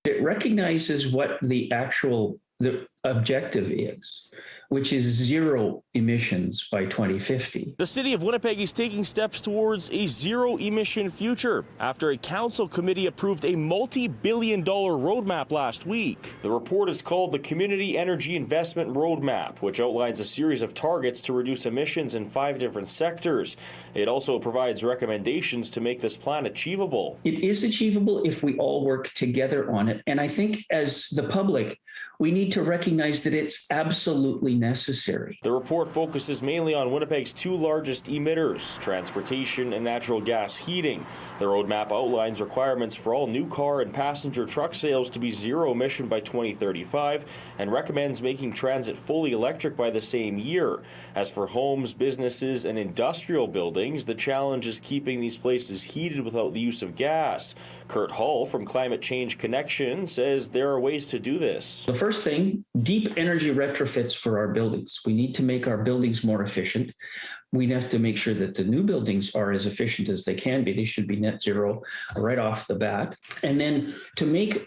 It recognizes what the objective is, which is zero emissions by 2050. The City of Winnipeg is taking steps towards a zero-emission future after a council committee approved a multi-billion-dollar roadmap last week. The report is called the Community Energy Investment Roadmap, which outlines a series of targets to reduce emissions in 5 different sectors. It also provides recommendations to make this plan achievable. It is achievable if we all work together on it. And I think as the public, we need to recognize that it's absolutely necessary. The report focuses mainly on Winnipeg's 2 largest emitters, transportation and natural gas heating. The roadmap outlines requirements for all new car and passenger truck sales to be zero emission by 2035 and recommends making transit fully electric by the same year. As for homes, businesses, and industrial buildings, the challenge is keeping these places heated without the use of gas. Kurt Hall from Climate Change Connection says there are ways to do this. The first thing, deep energy retrofits for our buildings. We need to make our buildings more efficient. We have to make sure that the new buildings are as efficient as they can be. They should be net zero right off the bat. And then to make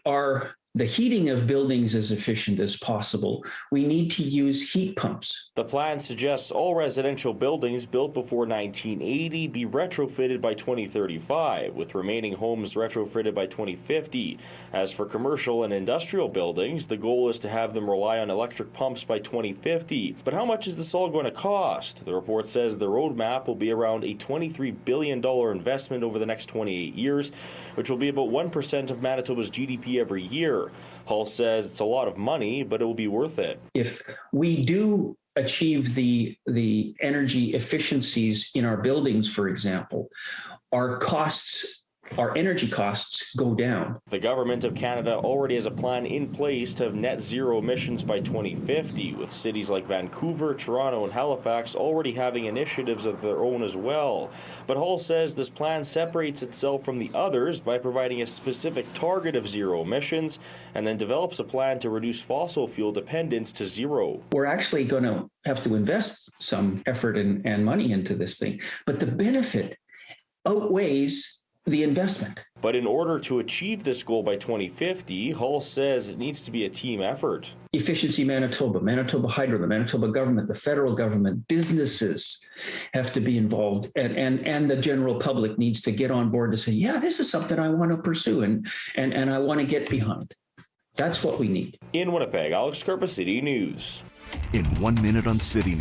the heating of buildings as efficient as possible, we need to use heat pumps. The plan suggests all residential buildings built before 1980 be retrofitted by 2035, with remaining homes retrofitted by 2050. As for commercial and industrial buildings, the goal is to have them rely on electric pumps by 2050. But how much is this all going to cost? The report says the roadmap will be around a $23 billion investment over the next 28 years, which will be about 1% of Manitoba's GDP every year. Hall says it's a lot of money, but it will be worth it. If we do achieve the energy efficiencies in our buildings, for example, our energy costs go down. The Government of Canada already has a plan in place to have net zero emissions by 2050, with cities like Vancouver, Toronto, and Halifax already having initiatives of their own as well. But Hall says this plan separates itself from the others by providing a specific target of zero emissions and then develops a plan to reduce fossil fuel dependence to zero. We're actually going to have to invest some effort and money into this thing, but the benefit outweighs the investment. But in order to achieve this goal by 2050, Hall says it needs to be a team effort. Efficiency Manitoba, Manitoba Hydro, the Manitoba government, the federal government, businesses have to be involved, and the general public needs to get on board to say, yeah, this is something I want to pursue and I want to get behind. That's what we need. In Winnipeg, Alex Karpa, City News. In 1 minute on City News.